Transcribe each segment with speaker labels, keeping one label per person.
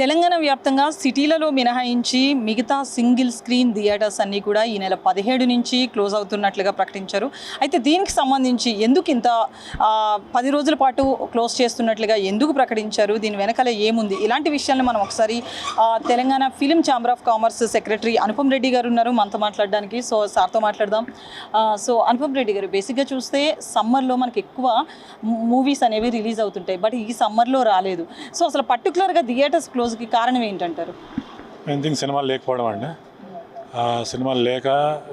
Speaker 1: తెలంగాణ వ్యాప్తంగా సిటీలలో మినహాయించి మిగతా సింగిల్ స్క్రీన్ థియేటర్స్ అన్నీ కూడా ఈ నెల 17 నుంచి క్లోజ్ అవుతున్నట్లుగా ప్రకటించారు. అయితే దీనికి సంబంధించి ఎందుకు ఇంత 10 రోజుల పాటు క్లోజ్ చేస్తున్నట్లుగా ఎందుకు ప్రకటించారు, దీని వెనకాల ఏముంది, ఇలాంటి విషయాలను మనం ఒకసారి Telangana film chamber of commerce secretary Anupam Reddy గారు ఉన్నారు మనతో మాట్లాడడానికి. సో సార్తో మాట్లాడదాం. సో అనుపమ్ రెడ్డి గారు, బేసిక్గా చూస్తే సమ్మర్లో మనకి ఎక్కువ మూవీస్ అనేవి రిలీజ్ అవుతుంటాయి, బట్ ఈ సమ్మర్లో రాలేదు. సో అసలు పర్టికులర్గా థియేటర్స్ క్లోజ్కి కారణం ఏంటంటారు?
Speaker 2: మెయిన్ థింగ్ సినిమాలు లేకపోవడం అండి. సినిమాలు లేక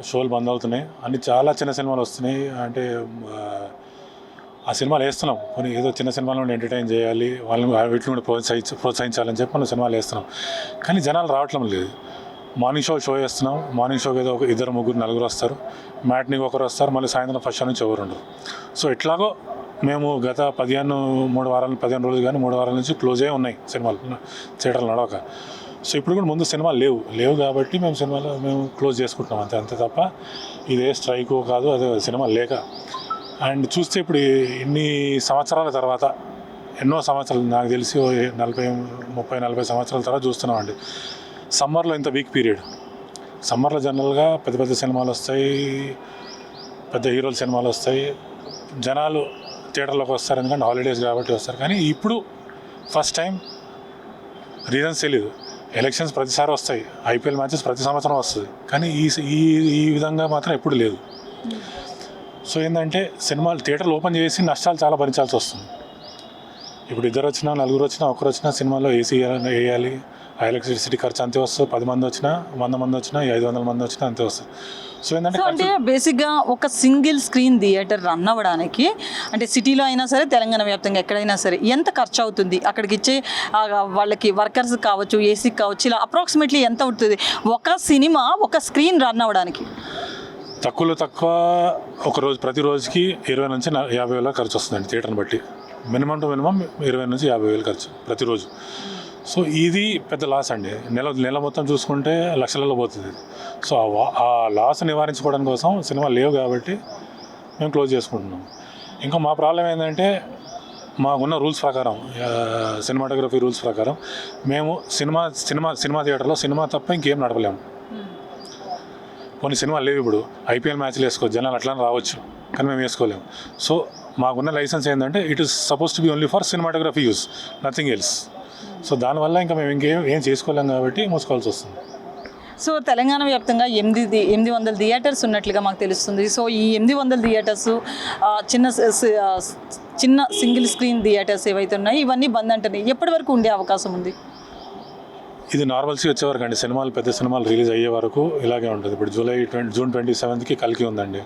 Speaker 2: షోలు బంద్ అవుతున్నాయి, అన్ని చాలా చిన్న సినిమాలు వస్తున్నాయి. అంటే ఆ సినిమాలు వేస్తున్నాం, కొన్ని ఏదో చిన్న సినిమాలను ఎంటర్టైన్ చేయాలి, వాళ్ళని వీటిని కూడా ప్రోత్సహించాలని చెప్పి మనం సినిమాలు వేస్తున్నాం. కానీ జనాలు రావట్లం లేదు. మార్నింగ్ షో వేస్తున్నాం, మార్నింగ్ షోకి ఏదో ఒక 2, 3, 4 వస్తారు, మ్యాట్నికి ఒకరు వస్తారు, మళ్ళీ సాయంత్రం ఫస్ట్ షో నుంచి ఎవరు ఉండరు. సో ఎట్లాగో మేము గత 15 రోజులు కానీ 3 వారాల నుంచి క్లోజే ఉన్నాయి సినిమాలు, థియేటర్లు నడవక. సో ఇప్పుడు కూడా ముందు సినిమాలు లేవు కాబట్టి మేము క్లోజ్ చేసుకుంటున్నాం అంతే తప్ప ఇదే స్ట్రైకు కాదు, అదే సినిమా లేక. అండ్ చూస్తే ఇప్పుడు ఇన్ని సంవత్సరాల తర్వాత, ఎన్నో సంవత్సరాలు, నాకు తెలిసి 30-40 సంవత్సరాల తర్వాత చూస్తున్నాం అండి సమ్మర్లో ఇంత వీక్ పీరియడ్. సమ్మర్లో జనరల్గా పెద్ద సినిమాలు వస్తాయి, పెద్ద హీరోల సినిమాలు వస్తాయి, జనాలు థియేటర్లోకి వస్తారు, ఎందుకంటే హాలిడేస్ కాబట్టి వస్తారు. కానీ ఇప్పుడు ఫస్ట్ టైం రీజన్స్ తెలీదు. ఎలక్షన్స్ ప్రతిసారి వస్తాయి, IPL మ్యాచెస్ ప్రతి సంవత్సరం వస్తుంది, కానీ ఈ విధంగా మాత్రం ఎప్పుడు లేదు. సో ఏంటంటే సినిమాలు థియేటర్లు ఓపెన్ చేసి నష్టాలు చాలా భరించాల్సి వస్తుంది. ఇప్పుడు 2 వచ్చినా 4 వచ్చినా 1 వచ్చినా సినిమాలో AC వేయాలి, ఆ ఎలక్ట్రిసిటీ ఖర్చు అంతే వస్తుంది. 10 మంది వచ్చినా, 100 మంది వచ్చినా, 500 మంది వచ్చినా అంతే వస్తుంది. సో ఏంటంటే
Speaker 1: అంటే బేసిక్గా ఒక సింగిల్ స్క్రీన్ థియేటర్ రన్ అవ్వడానికి, అంటే సిటీలో అయినా సరే తెలంగాణ వ్యాప్తంగా ఎక్కడైనా సరే ఎంత ఖర్చు అవుతుంది, అక్కడికి ఇచ్చే వాళ్ళకి వర్కర్స్ కావచ్చు, ఏసీ కావచ్చు, ఇలా అప్రాక్సిమేట్లీ ఎంత అవుతుంది ఒక సినిమా ఒక స్క్రీన్ రన్ అవ్వడానికి?
Speaker 2: తక్కువ ప్రతి రోజుకి 20 నుంచి 50 వేల ఖర్చు వస్తుందండి థియేటర్ని బట్టి. మినిమం 20 నుంచి 50 వేలు ఖర్చు ప్రతిరోజు. సో ఇది పెద్ద లాస్ అండి. నెల మొత్తం చూసుకుంటే లక్షలలో పోతుంది. సో ఆ లాస్ నివారించుకోవడం కోసం సినిమా లేవు కాబట్టి మేము క్లోజ్ చేసుకుంటున్నాం. ఇంకా మా ప్రాబ్లం ఏంటంటే, మాకున్న రూల్స్ ప్రకారం, సినిమాటోగ్రఫీ రూల్స్ ప్రకారం మేము సినిమా థియేటర్లో సినిమా తప్ప ఇంకేం నడపలేము. కొన్ని సినిమాలు లేవు. ఇప్పుడు IPL మ్యాచ్లు వేసుకోవచ్చు, జనాలు అట్లా రావచ్చు, కానీ మేము వేసుకోలేము. సో మాకున్న లైసెన్స్ ఏంటంటే, it is suppose to be only for cinematography use, nothing else. So దానివల్ల ఇంకా మేము ఏం చేసుకోలేము కాబట్టి మూసుకోవాల్సి వస్తుంది.
Speaker 1: సో తెలంగాణ వ్యాప్తంగా 800 థియేటర్స్ ఉన్నట్లుగా మాకు తెలుస్తుంది. సో ఈ 800 థియేటర్స్ చిన్న సింగిల్ స్క్రీన్ థియేటర్స్ ఏవైతే ఉన్నాయో ఇవన్నీ బంద్ అంటున్నాయి. ఎప్పటి వరకు ఉండే అవకాశం ఉంది?
Speaker 2: ఇది నార్మల్సీ వచ్చే వరకు అండి. పెద్ద సినిమాలు రిలీజ్ అయ్యే వరకు ఇలాగే ఉంటుంది. ఇప్పుడు జూన్ 27కి కల్కి ఉందండి.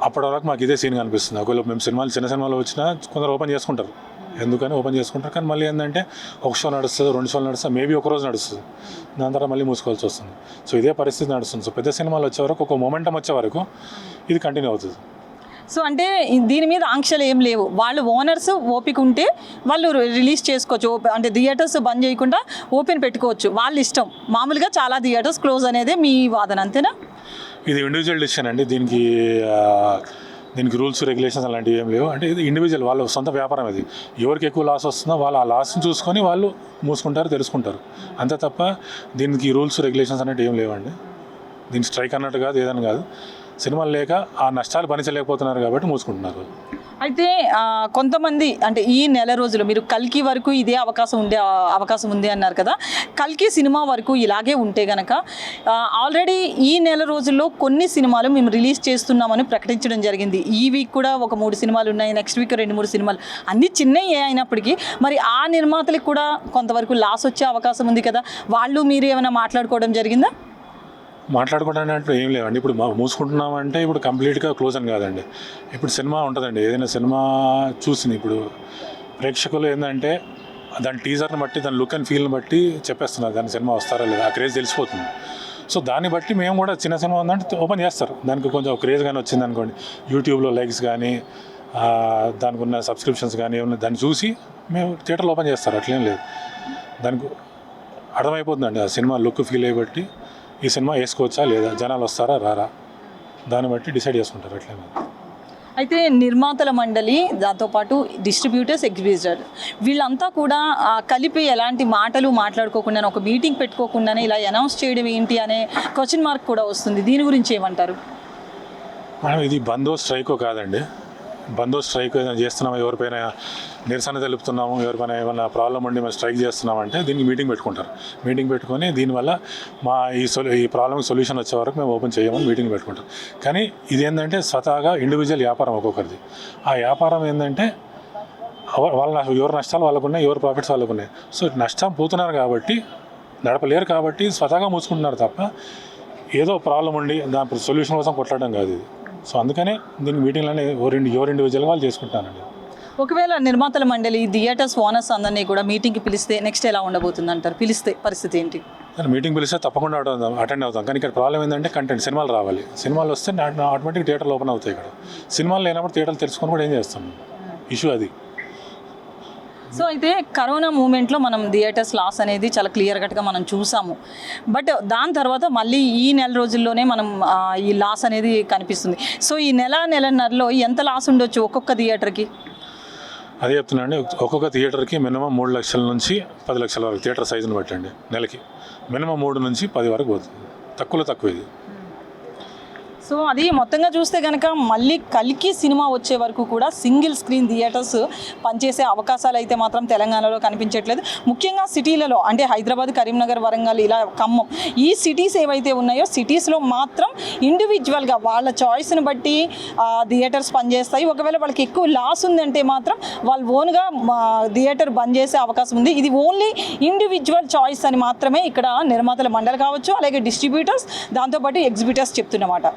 Speaker 2: అప్పటి వరకు మాకు ఇదే సీన్ కనిపిస్తుంది. ఒకవేళ మేము చిన్న సినిమాలు వచ్చినా కొందరు ఓపెన్ చేసుకుంటారు, ఎందుకని ఓపెన్ చేసుకుంటారు. కానీ మళ్ళీ ఏంటంటే 1 షో నడుస్తుంది, 2 షోలు నడుస్తుంది, మేబీ ఒక రోజు నడుస్తుంది, దాని తర్వాత మళ్ళీ మూసుకోవాల్సి వస్తుంది. సో ఇదే పరిస్థితి నడుస్తుంది. సో పెద్ద సినిమాలు వచ్చే వరకు, ఒక మొమెంటం వచ్చే వరకు ఇది కంటిన్యూ అవుతుంది.
Speaker 1: సో అంటే దీని మీద ఆంక్షలు ఏం లేవు, వాళ్ళు ఓనర్స్ ఓపిక ఉంటే వాళ్ళు రిలీజ్ చేసుకోవచ్చు, అంటే థియేటర్స్ బంద్ చేయకుండా ఓపెన్ పెట్టుకోవచ్చు, వాళ్ళ ఇష్టం. మామూలుగా చాలా థియేటర్స్ క్లోజ్ అనేది మీ వాదన, అంతేనా?
Speaker 2: ఇది ఇండివిజువల్ డెసిషన్ అండి. దీనికి రూల్స్, రెగ్యులేషన్స్ అలాంటివి ఏం లేవు. అంటే ఇది ఇండివిజువల్, వాళ్ళ సొంత వ్యాపారం. అది ఎవరికి ఎక్కువ లాస్ వస్తుందో వాళ్ళు ఆ లాస్ని చూసుకొని వాళ్ళు మూసుకుంటారు, తెలుసుకుంటారు, అంతే తప్ప దీనికి రూల్స్, రెగ్యులేషన్స్ అనేవి ఏం లేవండి. దీని స్ట్రైక్ అన్నట్టు కాదు, ఏదని కాదు. సినిమాలు లేక ఆ నష్టాలు భరించలేకపోతున్నారు కాబట్టి మూసుకుంటున్నారు.
Speaker 1: అయితే కొంతమంది, అంటే ఈ నెల రోజులు మీరు కల్కి వరకు ఇదే అవకాశం ఉంది అన్నారు కదా, కల్కి సినిమా వరకు ఇలాగే ఉంటే గనక ఆల్రెడీ ఈ నెల రోజుల్లో కొన్ని సినిమాలు మేము రిలీజ్ చేస్తున్నామని ప్రకటించడం జరిగింది. ఈ వీక్ కూడా ఒక 3 సినిమాలు ఉన్నాయి, నెక్స్ట్ వీక్ 2-3 సినిమాలు, అన్నీ చిన్నవి అయినప్పటికీ మరి ఆ నిర్మాతలకు కూడా కొంతవరకు లాస్ వచ్చే అవకాశం ఉంది కదా, వాళ్ళు మీరు ఏమైనా మాట్లాడుకోవడం జరిగిందా?
Speaker 2: మాట్లాడుకోవడానికి ఏం లేవండి. ఇప్పుడు మూసుకుంటున్నామంటే ఇప్పుడు కంప్లీట్గా క్లోజ్ అని కాదండి. ఇప్పుడు సినిమా ఉంటుందండి, ఏదైనా సినిమా చూసింది ఇప్పుడు ప్రేక్షకులు ఏంటంటే దాని టీజర్ని బట్టి, దాని లుక్ అండ్ ఫీల్ని బట్టి చెప్పేస్తున్నారు దాని సినిమా వస్తారా లేదా, ఆ క్రేజ్ తెలిసిపోతుంది. సో దాన్ని బట్టి మేము కూడా చిన్న సినిమా ఉందంటే ఓపెన్ చేస్తారు. దానికి కొంచెం క్రేజ్ కానీ వచ్చింది అనుకోండి, యూట్యూబ్లో లైక్స్ కానీ, దానికి ఉన్న సబ్స్క్రిప్షన్స్ కానీ ఏమన్నా, దాన్ని చూసి మేము థియేటర్లో ఓపెన్ చేస్తారు. అట్లేం లేదు, దానికి అర్థమైపోతుందండి ఆ సినిమా లుక్ ఫీల్ అయ్యి బట్టి ఈ సినిమా వేసుకోవచ్చా లేదా, జనాలు వస్తారా రారా, దాన్ని బట్టి డిసైడ్ చేసుకుంటారు. అట్లే
Speaker 1: అయితే నిర్మాతల మండలి, దాంతోపాటు డిస్ట్రిబ్యూటర్స్, ఎగ్జిబిటర్ వీళ్ళంతా కూడా కలిపి ఎలాంటి మాటలు మాట్లాడుకోకుండా ఒక మీటింగ్ పెట్టుకోకుండానే ఇలా అనౌన్స్ చేయడం ఏంటి అనే క్వశ్చన్ మార్క్ కూడా వస్తుంది. దీని గురించి ఏమంటారు?
Speaker 2: మేడం, ఇది బందో స్ట్రైకో కాదండి. బందో స్ట్రైక్ ఏదైనా చేస్తున్నాము, ఎవరిపైన నిరసన తెలుపుతున్నాము, ఎవరిపైన ఏమైనా ప్రాబ్లం ఉండి మేము స్ట్రైక్ చేస్తున్నామంటే దీనికి మీటింగ్ పెట్టుకుంటారు. మీటింగ్ పెట్టుకొని దీనివల్ల మా ఈ ప్రాబ్లమ్కి సొల్యూషన్ వచ్చే వరకు మేము ఓపెన్ చేయమని మీటింగ్ పెట్టుకుంటాం. కానీ ఇది ఏంటంటే స్వతహాగా ఇండివిజువల్ వ్యాపారం ఒక్కొక్కరిది. ఆ వ్యాపారం ఏంటంటే వాళ్ళ ఎవరి నష్టాలు వాళ్ళకున్నాయి, ఎవరి ప్రాఫిట్స్ వాళ్ళకున్నాయి. సో నష్టం పోతున్నారు కాబట్టి, నడపలేరు కాబట్టి స్వతహాగా మూసుకుంటున్నారు తప్ప ఏదో ప్రాబ్లం ఉండి దాని సొల్యూషన్ కోసం కొట్లాడడం కాదు ఇది. సో అందుకనే దీనికి మీటింగ్లోనే ఎవరు ఇండివిజువల్గా వాళ్ళు చేసుకుంటానండి.
Speaker 1: ఒకవేళ నిర్మాతల మండలి, థియేటర్స్ ఓనర్స్ అందరినీ కూడా మీటింగ్కి పిలిస్తే నెక్స్ట్ ఎలా ఉండబోతుంది అంటారు? పిలిస్తే పరిస్థితి ఏంటి?
Speaker 2: మీటింగ్ పిలిస్తే తప్పకుండా అటెండ్ అవుతాం. కానీ ఇక్కడ ప్రాబ్లం ఏంటంటే కంటెంట్, సినిమాలు రావాలి. సినిమాలు వస్తే ఆటోమేటిక్ థియేటర్లు ఓపెన్ అవుతాయి. ఇక్కడ సినిమాలు లేనప్పుడు థియేటర్లు తెలుసుకొని కూడా ఏం చేస్తాం, ఇష్యూ అది.
Speaker 1: సో అయితే కరోనా మూమెంట్లో మనం థియేటర్స్ లాస్ అనేది చాలా క్లియర్ కట్గా మనం చూసాము. బట్ దాని తర్వాత మళ్ళీ ఈ నెల రోజుల్లోనే మనం ఈ లాస్ అనేది కనిపిస్తుంది. సో ఈ నెలన్నరలో ఎంత లాస్ ఉండొచ్చు ఒక్కొక్క థియేటర్కి?
Speaker 2: అదే చెప్తున్నాండి, ఒక్కొక్క థియేటర్కి మినిమం 3 లక్షల నుంచి 10 లక్షల వరకు థియేటర్ సైజుని బట్టండి. నెలకి మినిమం 3 నుంచి 10 వరకు పోతుంది. తక్కువ ఇది.
Speaker 1: సో అది మొత్తంగా చూస్తే కనుక మళ్ళీ కల్కి సినిమా వచ్చే వరకు కూడా సింగిల్ స్క్రీన్ థియేటర్స్ పనిచేసే అవకాశాలు అయితే మాత్రం తెలంగాణలో కనిపించట్లేదు. ముఖ్యంగా సిటీలలో అంటే హైదరాబాద్, కరీంనగర్, వరంగల్, ఇలా ఖమ్మం, ఈ సిటీస్ ఏవైతే ఉన్నాయో సిటీస్లో మాత్రం ఇండివిజువల్గా వాళ్ళ చాయిస్ని బట్టి థియేటర్స్ పనిచేస్తాయి. ఒకవేళ వాళ్ళకి ఎక్కువ లాస్ ఉందంటే మాత్రం వాళ్ళు ఓన్గా థియేటర్ బంద్ చేసే అవకాశం ఉంది. ఇది ఓన్లీ ఇండివిజువల్ చాయిస్ అని మాత్రమే ఇక్కడ నిర్మాతల మండలి కావచ్చు, అలాగే డిస్ట్రిబ్యూటర్స్, దాంతోపాటు ఎగ్జిబిటర్స్ చెప్తున్నమాట.